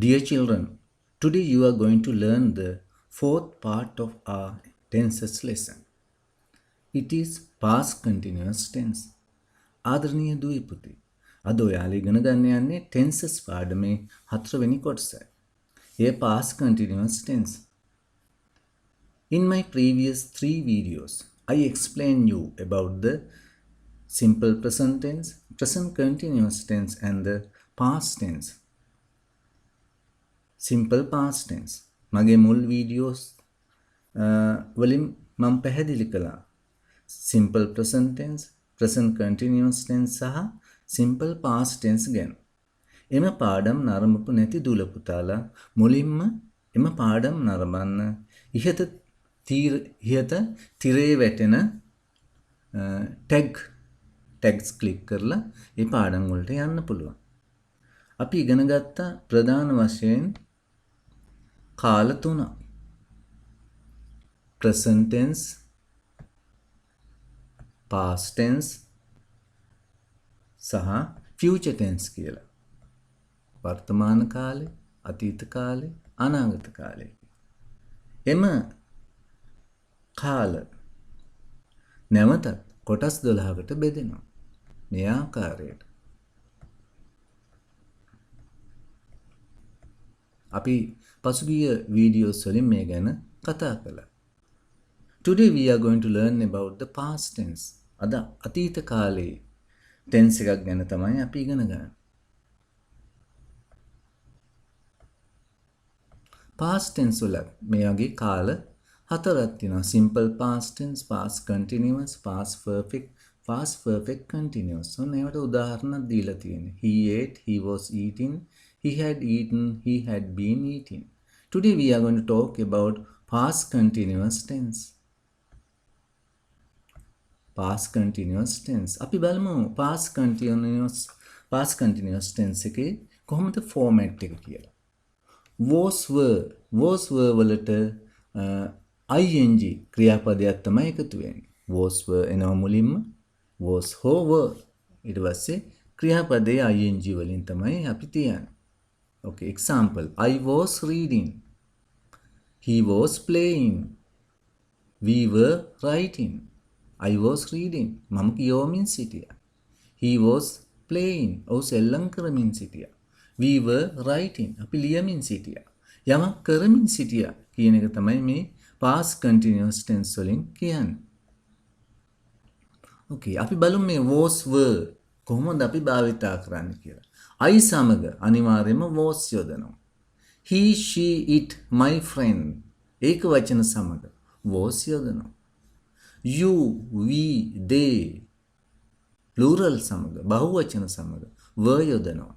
Dear children, today you are going to learn the fourth part of our tenses lesson. It is past continuous tense. ආදරණීය දුවේ පුතේ. අද ඔයාලා ඉගෙන ගන්න යන්නේ tenses පාඩමේ 4 වෙනි කොටස. ඒ past continuous tense. In my previous 3 videos, I explained you about the simple present tense, present continuous tense and the past tense. Simple past tense. මගේ මුල් වීඩියෝස් වලින් මම පැහැදිලි කළා. Simple present tense, present continuous tense සහ simple past tense ගැන. එම පාඩම් නරඹපු නැති දුල පුතාලා මුලින්ම එම පාඩම් නරඹන්න ඉහත තිරේ වැටෙන tags click කරලා ඒ පාඩම් වලට යන්න පුළුවන්. අපි ඉගෙන ගත්ත ප්‍රධාන වශයෙන් කාල තුනක්. present tense, past tense සහ future tense කියලා. වර්තමාන කාලේ, අතීත කාලේ, අනාගත කාලේ. එම කාල නැවතත් කොටස් 12කට බෙදෙනවා. මේ ආකාරයට. අපි පසුගිය වීඩියෝස් වලින් මේ ගැන කතා කළා. Today we are going to learn about the past tense. අද අතීත කාලේ tense එකක් ගැන තමයි අපි ඉගෙන ගන්නේ. past tense වල මේ වගේ කාල හතරක් තියෙනවා. simple past tense, past continuous, past perfect continuous. So මේවට උදාහරණයක් දීලා තියෙනවා. He ate, he was eating, he had eaten, he had been eating. Today we are going to talk about past continuous tense. Past continuous tense. අපි බලමු past continuous tense එකේ කොහොමද format එක කියලා. was were වලට ing ක්‍රියාපදයක් තමයි එකතු වෙන්නේ. was were එනවා මුලින්ම. was were ඊට පස්සේ ක්‍රියාපදයේ ing වලින් තමයි අපි තියන්නේ. Okay, example. I was reading. He was playing. We were writing. I was reading. මම කියවමින් සිටියා. He was playing. ඔහු සෙල්ලම් කරමින් සිටියා. We were writing. අපි ලියමින් සිටියා. යමක් කරමින් සිටියා කියන එක තමයි මේ past continuous tense වලින් කියන්නේ. Okay, අපි බලමු මේ was were කොහොමද අපි භාවිතා කරන්නේ කියලා. I සමග අනිවාර්යයෙන්ම was යොදනවා. He, she, it, my friend ඒක වචන සමග was යොදනවා. You, we, they plural සමග බහුවචන සමග were යොදනවා.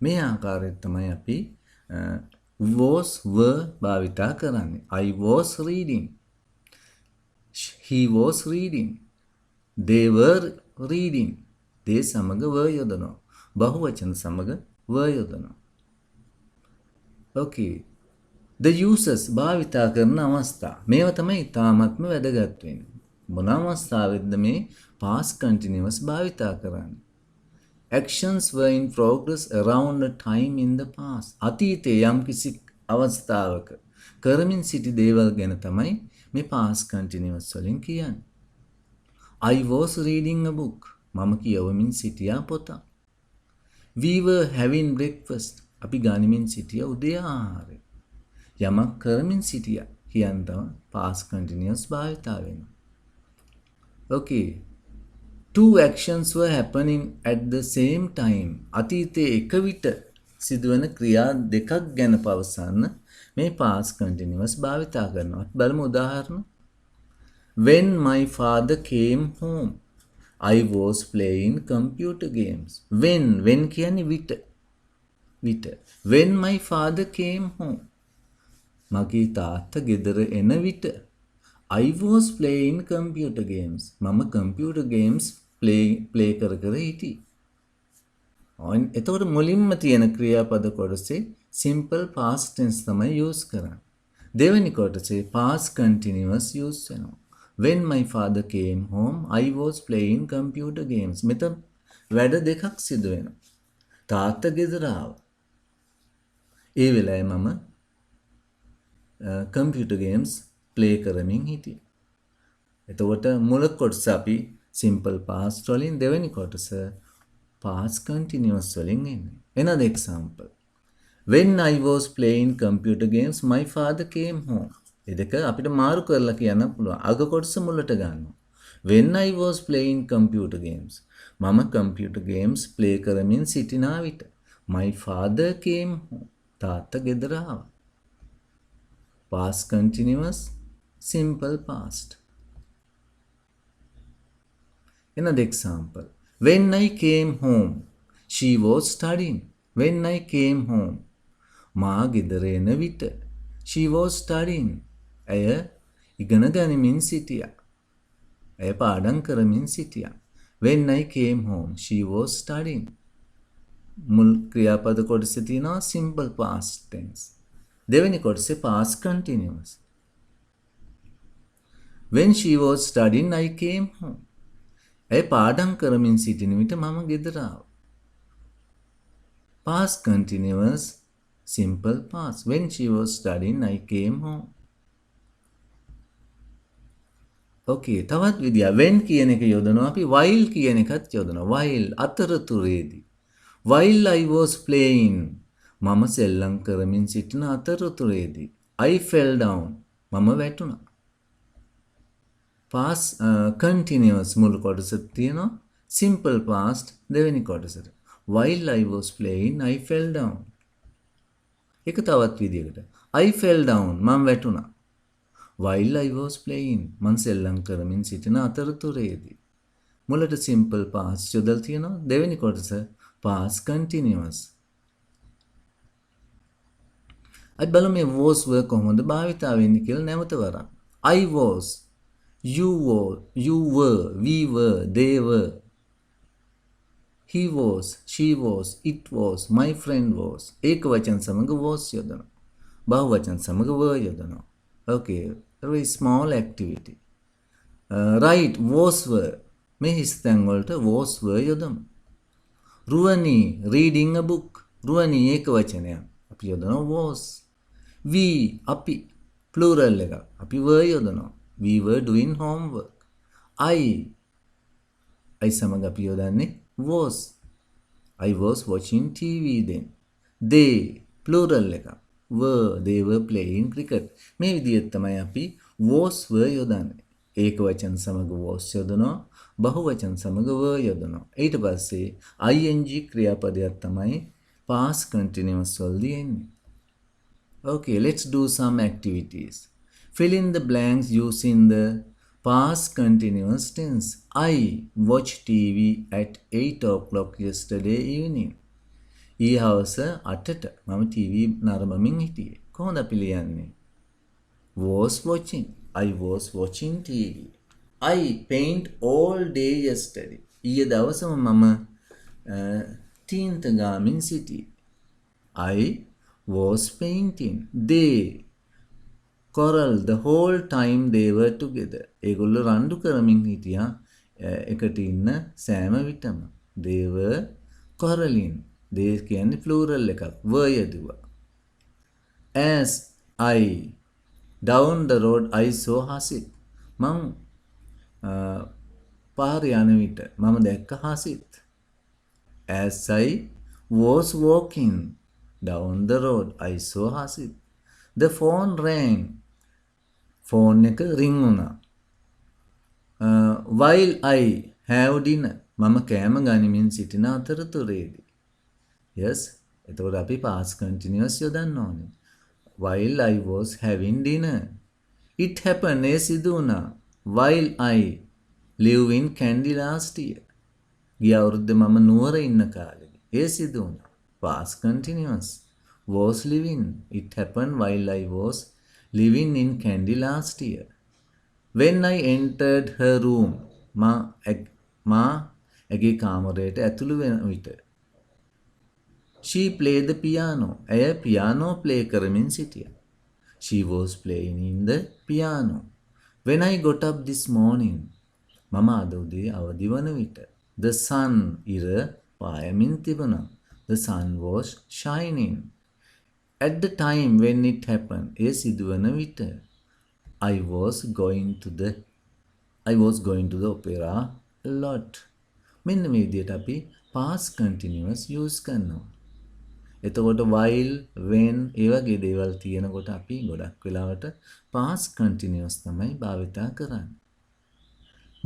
මේ ආකාරයෙන් තමයි අපි was were භාවිතා කරන්නේ. I was reading. He was reading. They were reading. they සමග were යොදනවා. බහුවචන සමග were යොදනවා. Okay. The users භාවිතා කරන අවස්ථා. මේවා තමයි ඉතාමත්ම වැදගත් වෙන්නේ. මොන අවස්ථාවෙද්ද මේ past continuous භාවිතා කරන්නේ? Actions were in progress around a time in the past. අතීතයේ යම් කිසි අවස්ථාවක කරමින් සිටි දේවල් ගැන තමයි මේ past continuous වලින් කියන්නේ. I was reading a book. මම කියවමින් සිටියා පොතක්. We were having breakfast. අපි ගනිමින් සිටියා උදේ ආහාරය. යමක් කරමින් සිටියා කියන තමයි past continuous භාවිතා වෙනවා. Okay. Two actions were happening at the same time. අතීතයේ එක විට සිදුවන ක්‍රියා දෙකක් ගැන පවසන්න මේ past continuous භාවිතා කරනවා. බලමු උදාහරණ. When my father came home, I was playing computer games. When කියන්නේ විට. When my father came home. මගේ තාත්තා ගෙදර එන විට I was playing computer games. මම computer games play කර හිටියේ. එතකොට මුලින්ම තියෙන ක්‍රියාපද කොටසේ simple past tense තමයි use කරන්නේ. දෙවෙනි කොටසේ past continuous use වෙනවා. When my father came home, I was playing computer games. මෙතන වැඩ දෙකක් සිදු වෙනවා. තාත්තා ගෙදර ආවා. ඒ වෙලාවේ මම කම්පියුටර් ගේම්ස් ප්ලේ කරමින් හිටියේ. එතකොට මුල කොටස අපි simple past වලින් දෙවෙනි කොටස past continuous වලින් එන්නේ. Another example. When I was playing computer games, my father came home. ඒ දෙක අපිට මාරු කරලා කියන්න පුළුවන්. අග කොටස මුලට ගන්නවා. When I was playing computer games. මම computer games play කරමින් සිටිනා විට my father came home. තාත්තා ගෙදර ආවා. Past continuous, simple past. Another example. When I came home, she was studying. When I came home, මා ගෙදර එන විට she was studying. ඇය ඉගෙන ගනිමින් සිටියා. ඇය පාඩම් කරමින් සිටියා. When I came home, she was studying. මුල් ක්‍රියාපද කොටසේ තියෙනවා simple past tense. දෙවෙනි කොටසේ past continuous. When she was studying, I came home. ඇය පාඩම් කරමින් සිටින විට මම ගෙදර ආවා. Past continuous, simple past. When she was studying, I came home. Okay, තවත් විදියක්. when කියන එක යොදනවා අපි while කියන එකත් යොදනවා. while අතරතුරේදී. While I was playing, මම සෙල්ලම් කරමින් සිටින අතරතුරේදී. I fell down. මම වැටුණා. past continuous මුල් කොටසට තියෙනවා. simple past දෙවෙනි කොටසට. While I was playing, I fell down. එක තවත් විදියකට. I fell down. මම වැටුණා. While I was playing, මම සෙල්ලම් කරමින් සිටින අතරතුරේදී. මුලට simple past යොදලා තියෙනවා. දෙවෙනි කොටස past continuous. අපි බලමු මේ was were කොහොමද භාවිතා වෙන්නේ කියලා නැවත වරක්. I was, you were, we were, they were. He was, she was, it was, my friend was. ඒක වචන සමග was යොදනවා. බහු වචන සමග were යොදනවා. Okay, very small activity. Right, was were. මේ හිස්තැන් වලට was were යොදමු. රුවනි, reading a book. රුවනි ඒක වචනයක්. අපි යොදනවා was. We, අපි plural එක. අපි were යොදනවා. We were doing homework. I සමග අපි යොදන්නේ was. I was watching TV then. They, plural එක. they were playing cricket. මේ විදිහට තමයි අපි was were යොදන්නේ. ඒක වචන සමග was යොදනවා. බහු වචන සමග were යොදනවා. ඊට පස්සේ ing ක්‍රියාපදයක් තමයි past continuous වලදී එන්නේ. Okay, let's do some activities. Fill in the blanks using the past continuous tense. I watched TV at 8 o'clock yesterday evening. ඊ හවස 8ට මම TV නරඹමින් හිටියේ. කොහොමද අපි ලියන්නේ? Was watching. I was watching TV. I paint all day yesterday. ඊයේ දවසම මම තීන්ත ගාමින් සිටියේ. I was painting. They quarrel the whole time they were together. ඒගොල්ලෝ රණ්ඩු කරමින් හිටියා එකට ඉන්න සෑම විටම. They were quarreling. they කියන්නේ plural එකක්. were යදුවා. As I down the road I saw Hasit. මං පාර යන විට මම දැක්ක හසිත්. As I was walking down the road I saw Hasit. The phone rang. phone එක ring වුණා. While I have dinner. මම කෑම ගනිමින් සිටින අතරතුරේදී. Yes, එතකොට අපි past continuous යොදන්න ඕනේ. While I was having dinner. It happened. ඒ සිදු වුණා. While I live in Kandy last year. ගිය අවුරුද්දේ මම නුවර ඉන්න කාලෙදී. ඒ සිදු වුණා. Past continuous. Was living. It happened while I was living in Kandy last year. When I entered her room. මා ඇගේ කාමරයට ඇතුළු වෙන විට. She played the piano. ඇය පියානෝ play කරමින් සිටියා. She was playing in the piano. When I got up this morning. මම අද උදේ අවදි වන විට. The sun, ඉර පායමින් තිබුණා. The sun was shining. At the time when it happened, ඒ සිදුවන විට. I was going to the I was going to the opera a lot. මෙන්න මේ විදිහට අපි past continuous use කරනවා. එතකොට while, when ඒ වගේ දේවල් තියෙනකොට අපි ගොඩක් වෙලාවට past continuous තමයි භාවිතා කරන්නේ.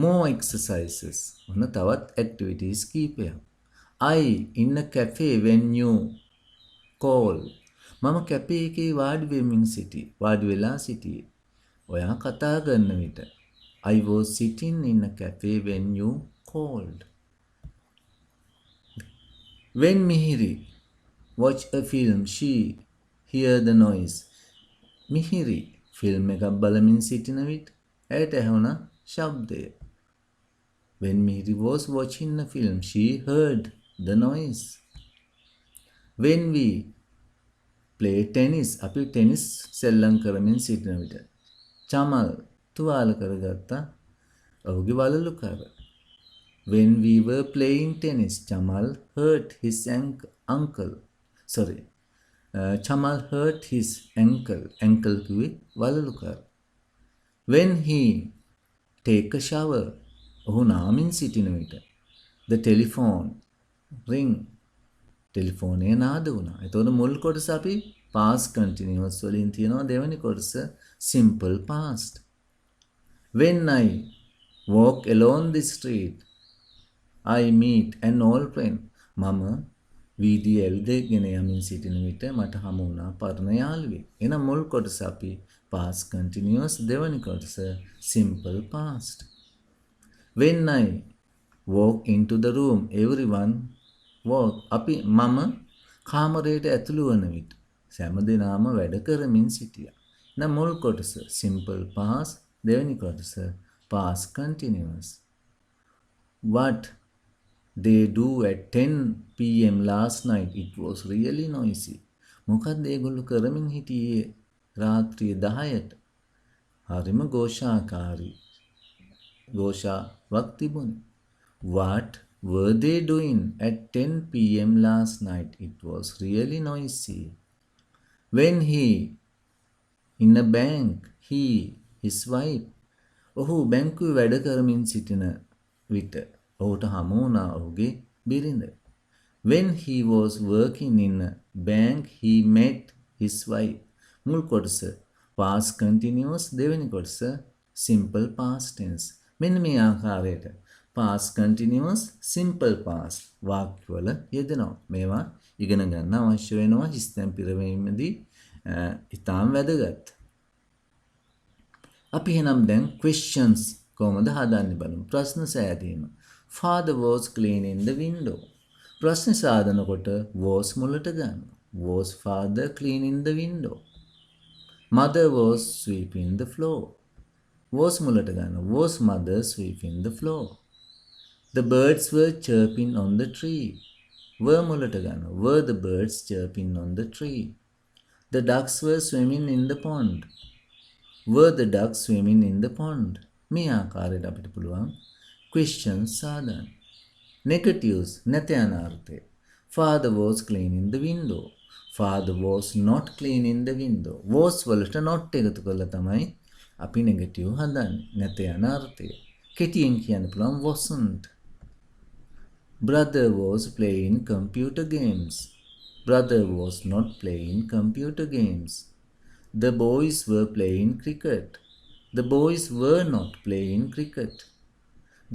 More exercises. ඔන්න තවත් activities කීපයක්. I in a cafe when you call. මම කැපේ එකේ වාඩි වෙමින් වාඩි වෙලා සිටියේ. ඔයා කතා කරන විට. I was sitting in a cafe when you called. When Mihiri watch a film, she hear the noise. මිහිරි ෆිල්ම් එකක් බලමින් සිටින විට ඇයට ඇහුණ ශබ්දය. When Mihiri was watching a film, she heard the noise. When we play tennis, අපි tennis සෙල්ලම් කරමින් සිටින විට චමල් තුවාල කරගත්තා ඔහුගේ වලලුකර. When we were playing tennis, Chamal hurt his uncle. Chamal hurt his ankle. Ankle කිව්වේ වලලුකර. When he take a shower, ඔහු නාමින් සිටින විට the telephone ring. ටෙලිෆෝනය නාද වුණා. එතකොට මුල් කොටස අපි past continuous වලින් තියෙනවා. දෙවෙනි කොටස simple past. When I walk along the street, I meet an old friend. මම වීදියේ ඇවිදගෙන යමින් සිටින විට මට හමු වුණා පරණ යාළුවෙක්. එහෙනම් මුල් කොටස අපි past continuous, දෙවෙනි කොටස simple past. When I walk into the room, everyone walk. අපි මම කාමරයට ඇතුළු වන විට සෑම දෙනාම වැඩ කරමින් සිටියා. එහෙනම් මුල් කොටස simple past, දෙවෙනි කොටස past continuous. What they do at 10 p.m. last night, it was really noisy. මොකක්ද ඒගොල්ලෝ කරමින් හිටියේ රාත්‍රියේ 10ට? හරිම ഘോഷාකාරී. ഘോഷාවක් තිබුණේ. What were they doing at 10 p.m. last night? It was really noisy. When he in a bank, he, his wife, ඔහු බැංකුවේ වැඩ කරමින් සිටින විට ඔහුට හමු වුණා ඔහුගේ බිරිඳ. When he was working in a bank, he met his wife. මුල් කොටස past continuous, දෙවෙනි කොටස simple past tense. මෙන්න මේ ආකාරයට past continuous, simple past වාක්‍යවල යෙදෙනවා. මේවා ඉගෙන ගන්න අවශ්‍ය වෙනවා හිස්තැන් පිරවීමේදී ඉතාම වැදගත්. අපි එහෙනම් දැන් questions කොහොමද හදන්නේ බලමු. ප්‍රශ්න සෑදීම. Father was cleaning the window. ප්‍රශ්න සාදනකොට was මුලට ගන්න. Was father cleaning the window? Mother was sweeping the floor. Was මුලට ගන්න. Was mother sweeping the floor? The birds were chirping on the tree. Were මුලට ගන්න. Were the birds chirping on the tree? The ducks were swimming in the pond. Were the ducks swimming in the pond? මේ ආකාරයට අපිට පුළුවන් questions සාදන්න. Negatives නැත යන අර්ථය. Father was cleaning the window. Father was not cleaning the window. Was වලට not එකතු කරලා තමයි අපි negative හදන්නේ. නැත යන අර්ථය. කෙටියෙන් කියන්න පුළුවන් wasn't. Brother was playing computer games. Brother was not playing computer games. The boys were playing cricket. The boys were not playing cricket.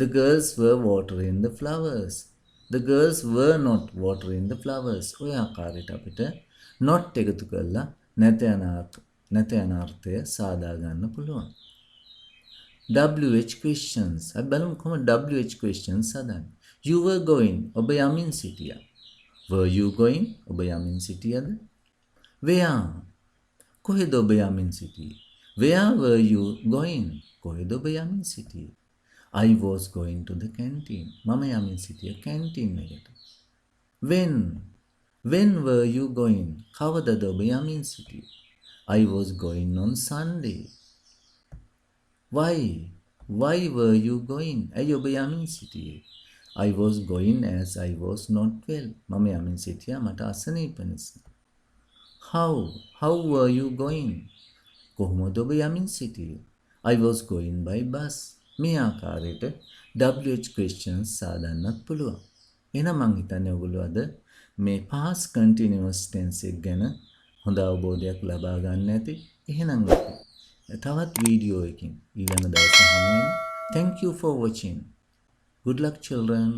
The girls were watering the flowers. The girls were not watering the flowers. ඔය ආකාරයට අපිට not එකතු කරලා නැත යන අර්ථය සාදා ගන්න පුළුවන්. WH questions. අපි බලමු කොහොමද WH questions හදන්නේ. You were going. ඔබ යමින් සිටියා. Were you going? ඔබ යමින් සිටියද? Where? කොහෙද ඔබ යමින් සිටියේ? Where were you going? කොහෙද ඔබ යමින් සිටියේ? I was going to the canteen. මම යමින් සිටියේ canteen එකට. When were you going? කවදද ඔබ යමින් සිටියේ? I was going on Sunday. Why were you going? ඇයි ඔබ යමින් සිටියේ? I was going as I was not well. මම යමින් සිටියා මට අසනීප නිසා. How? How were you going? කොහොමද ඔබ යමින් සිටියේ? I was going by bus. මේ ආකාරයට WH questions සාදන්නත් පුළුවන්. එහෙනම් මං හිතන්නේ ඔයගොල්ලෝ අද මේ past continuous tense එක ගැන හොඳ අවබෝධයක් ලබා ගන්න ඇති. එහෙනම් අපි තවත් වීඩියෝ එකකින් ඊළඟ දවසේ හමු වෙමු. Thank you for watching. Good luck children.